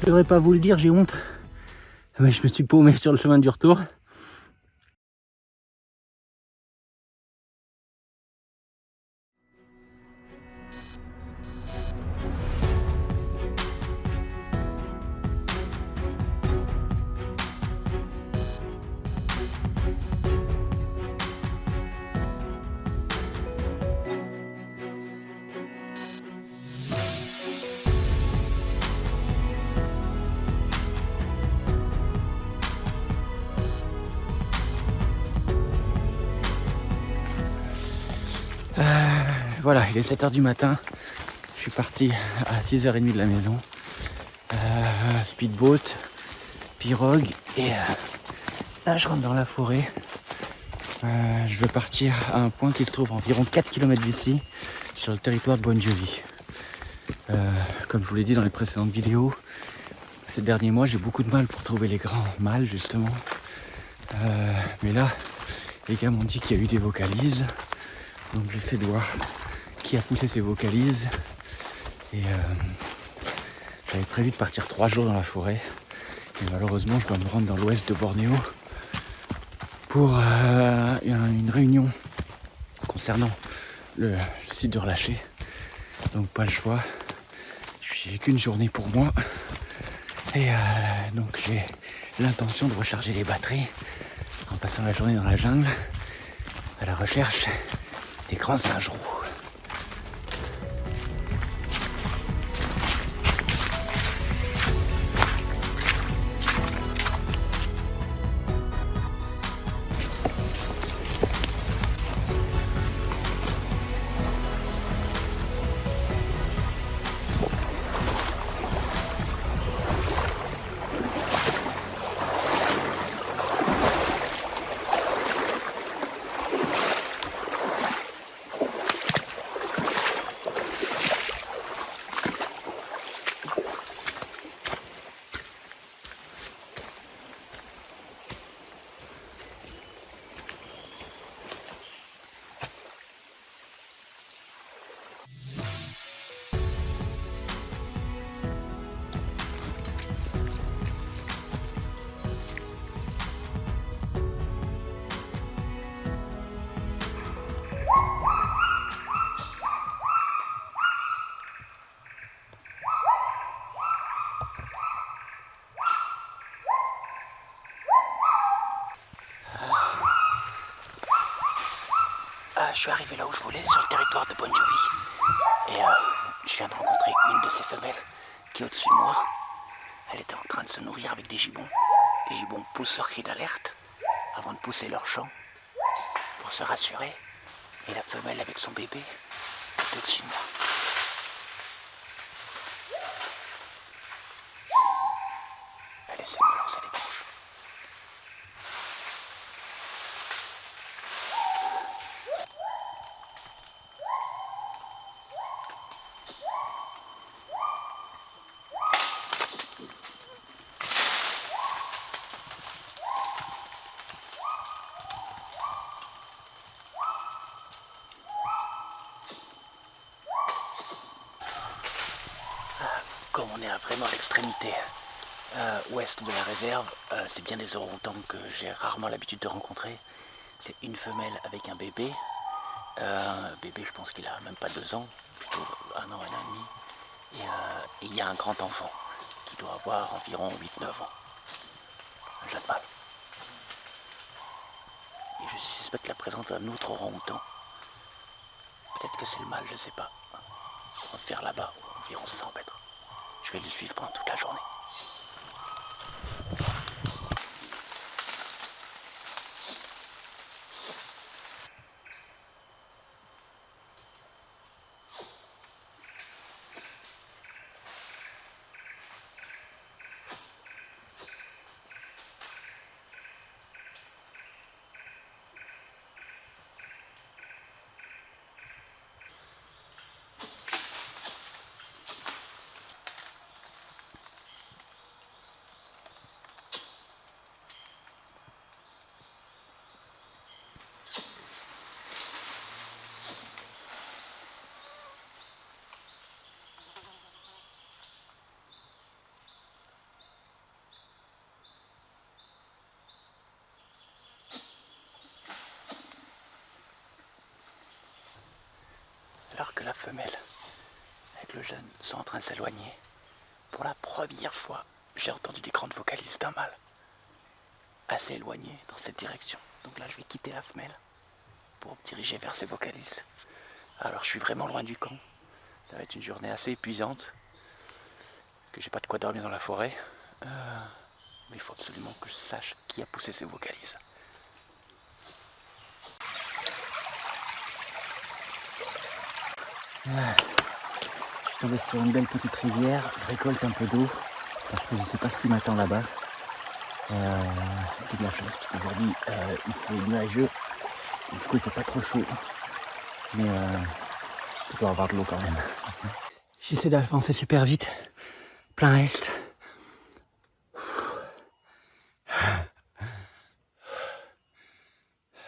Je devrais pas vous le dire, j'ai honte. Mais je me suis paumé sur le chemin du retour. Voilà, il est 7h du matin. Je suis parti à 6h30 de la maison. Speedboat, pirogue et là je rentre dans la forêt. Je vais partir à un point qui se trouve à environ 4 km d'ici, sur le territoire de Bon Jovi. Comme je vous l'ai dit dans les précédentes vidéos, ces derniers mois j'ai beaucoup de mal pour trouver les grands mâles justement. Mais là, les gars m'ont dit qu'il y a eu des vocalises. Donc j'essaie de voir qui a poussé ces vocalises. Et j'avais prévu de partir 3 jours dans la forêt. Et malheureusement, je dois me rendre dans l'ouest de Bornéo pour une réunion concernant le site de relâché. Donc pas le choix. J'ai qu'une journée pour moi. Et donc j'ai l'intention de recharger les batteries en passant la journée dans la jungle à la recherche des grands singes roux. Je suis arrivé là où je voulais, sur le territoire de Bon Jovi. Et je viens de rencontrer une de ces femelles qui est au-dessus de moi. Elle était en train de se nourrir avec des gibbons. Les gibbons poussent leur cri d'alerte avant de pousser leur chant pour se rassurer. Et la femelle avec son bébé est au-dessus de moi. Elle essaie de me lancer des branches. Comme on est vraiment à l'extrémité ouest de la réserve, c'est bien des orang-outans que j'ai rarement l'habitude de rencontrer. C'est une femelle avec un bébé. Bébé, je pense qu'il a même pas 2 ans, plutôt 1 an, 1 an et demi. Et il y a un grand enfant qui doit avoir environ 8-9 ans. Un jeune mâle. Et je suspecte la présence d'un autre orang-outan. Peut-être que c'est le mâle, je sais pas. On va faire là-bas, environ 100 mètres. Je vais le suivre pendant toute la journée. femelle avec le jeune sont en train de s'éloigner. Pour la première fois, j'ai entendu des grandes vocalises d'un mâle assez éloigné dans cette direction. Donc là, je vais quitter la femelle pour me diriger vers ces vocalises. Alors, je suis vraiment loin du camp. Ça va être une journée assez épuisante, que j'ai pas de quoi dormir dans la forêt. Mais il faut absolument que je sache qui a poussé ces vocalises. Je suis tombé sur une belle petite rivière, je récolte un peu d'eau, parce que je ne sais pas ce qui m'attend là-bas. J'ai de la chance, parce qu'aujourd'hui il fait nuageux, du coup il fait pas trop chaud, mais il doit y avoir de l'eau quand même. J'essaie d'avancer super vite, plein est.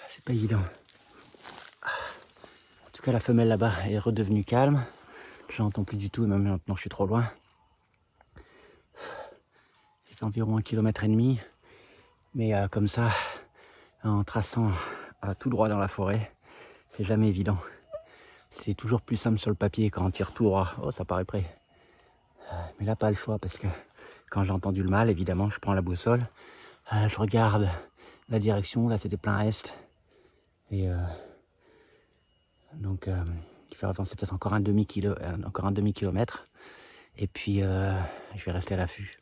C'est pas évident. En tout cas, la femelle là-bas est redevenue calme. Je n'entends plus du tout, et même maintenant je suis trop loin. J'ai fait environ 1,5 km, mais comme ça, en traçant tout droit dans la forêt, c'est jamais évident. C'est toujours plus simple sur le papier quand on tire tout droit. Oh, ça paraît prêt. Mais là, pas le choix, parce que quand j'ai entendu le mâle, évidemment, je prends la boussole, je regarde la direction, là c'était plein est, et donc je vais avancer peut-être encore un demi-kilomètre, et puis je vais rester à l'affût.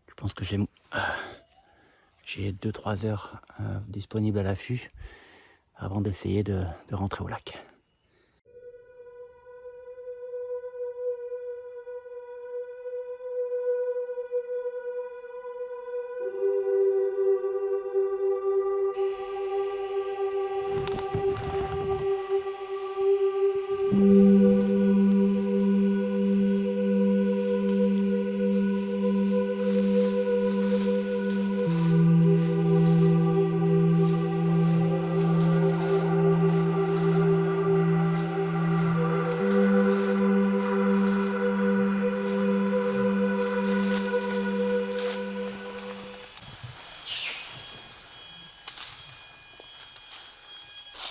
Je pense que j'ai 2-3 heures disponibles à l'affût avant d'essayer de rentrer au lac.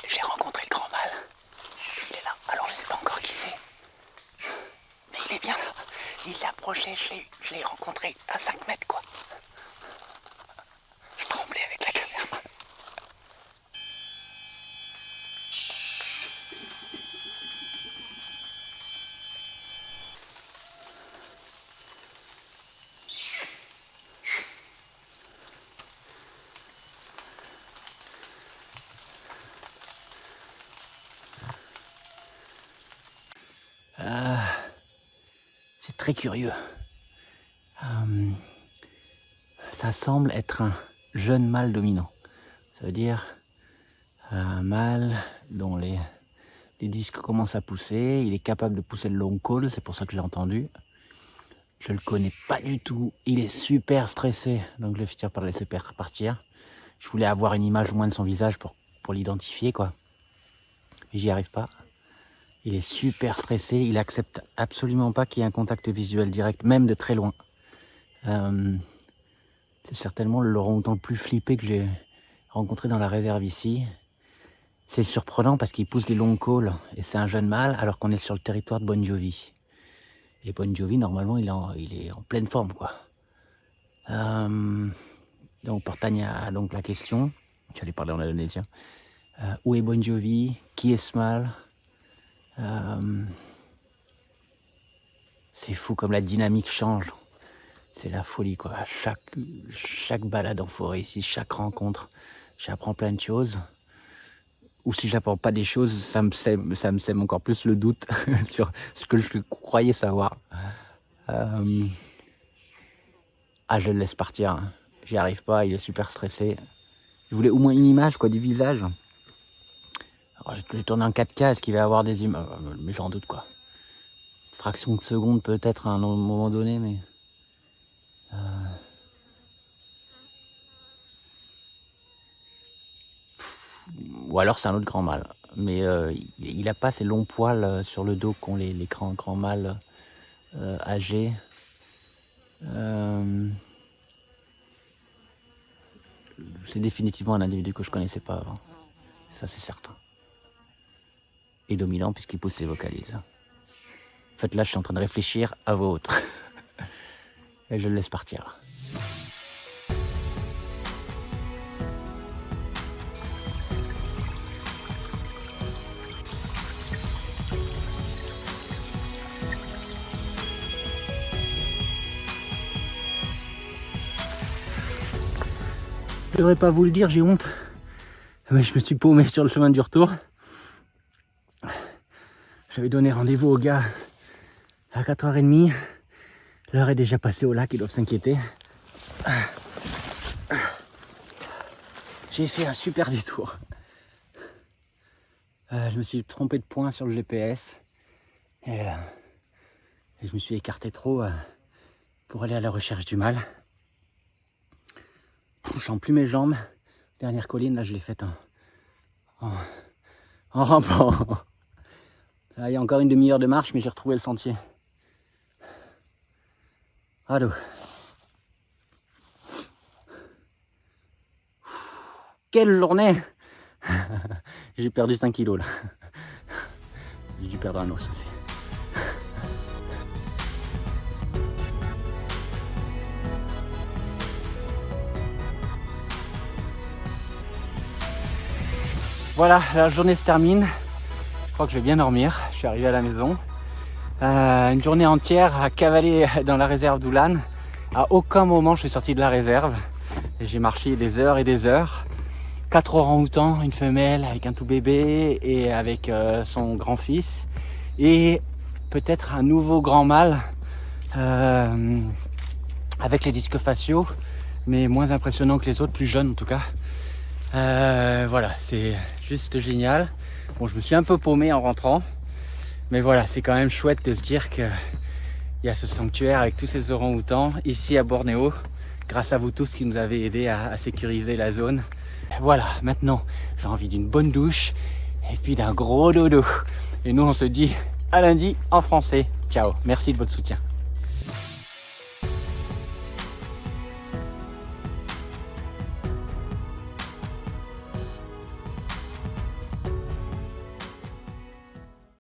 J'ai rencontré le grand mâle. Il est là. Alors je sais pas encore qui c'est. Mais il est bien là. Il s'est approché. Je l'ai rencontré à 5 mètres quoi. Je tremblais avec la caméra. C'est très curieux. Ça semble être un jeune mâle dominant. Ça veut dire un mâle dont les disques commencent à pousser. Il est capable de pousser le long call, c'est pour ça que je l'ai entendu. Je le connais pas du tout. Il est super stressé, donc je vais finir par le laisser partir. Je voulais avoir une image au moins de son visage pour l'identifier, quoi. Mais j'y arrive pas. Il est super stressé. Il accepte absolument pas qu'il y ait un contact visuel direct, même de très loin. C'est certainement l'orang-outan le plus flippé que j'ai rencontré dans la réserve ici. C'est surprenant parce qu'il pousse des longs calls et c'est un jeune mâle alors qu'on est sur le territoire de Bon Jovi. Et Bon Jovi, normalement, il est en pleine forme, quoi. Donc, Portagne a donc la question. J'allais parler en indonésien. Où est Bon Jovi? Qui est ce mâle? C'est fou comme la dynamique change. C'est la folie, quoi. Chaque balade en forêt ici, chaque rencontre, j'apprends plein de choses. Ou si j'apprends pas des choses, ça me sème encore plus le doute sur ce que je croyais savoir. Je le laisse partir. Hein. J'y arrive pas, il est super stressé. Je voulais au moins une image, quoi, du visage. Alors j'ai tourné en 4K, est-ce qu'il va y avoir des images? Mais j'en doute, quoi. Fraction de seconde peut-être à un moment donné, mais... Ou alors c'est un autre grand mâle. Mais il a pas ces longs poils sur le dos qu'ont les grands mâles âgés. C'est définitivement un individu que je connaissais pas avant. Ça c'est certain. Et dominant puisqu'il pousse ses vocalises. En fait là je suis en train de réfléchir à vôtre. Et je le laisse partir. Je devrais pas vous le dire, j'ai honte. Mais je me suis paumé sur le chemin du retour. J'avais donné rendez-vous aux gars à 4h30. L'heure est déjà passée au lac, ils doivent s'inquiéter. J'ai fait un super détour. Je me suis trompé de point sur le GPS. Et je me suis écarté trop pour aller à la recherche du mal. Je sens plus mes jambes. Dernière colline, là, je l'ai faite en rampant. Là, il y a encore une demi-heure de marche, mais j'ai retrouvé le sentier. Allô. Quelle journée. J'ai perdu 5 kilos là. J'ai dû perdre un os aussi. Voilà, la journée se termine. Je crois que je vais bien dormir. Je suis arrivé à la maison. Une journée entière à cavaler dans la réserve d'Oulan. À aucun moment je suis sorti de la réserve. J'ai marché des heures et des heures. 4 orang-outans, une femelle avec un tout bébé et avec son grand-fils. Et peut-être un nouveau grand mâle avec les disques faciaux, mais moins impressionnant que les autres, plus jeunes en tout cas. Voilà, c'est juste génial. Bon, je me suis un peu paumé en rentrant, mais voilà, c'est quand même chouette de se dire qu'il y a ce sanctuaire avec tous ces orang-outans ici à Bornéo, grâce à vous tous qui nous avez aidés à sécuriser la zone. Voilà, maintenant j'ai envie d'une bonne douche et puis d'un gros dodo. Et nous on se dit à lundi en français. Ciao, merci de votre soutien.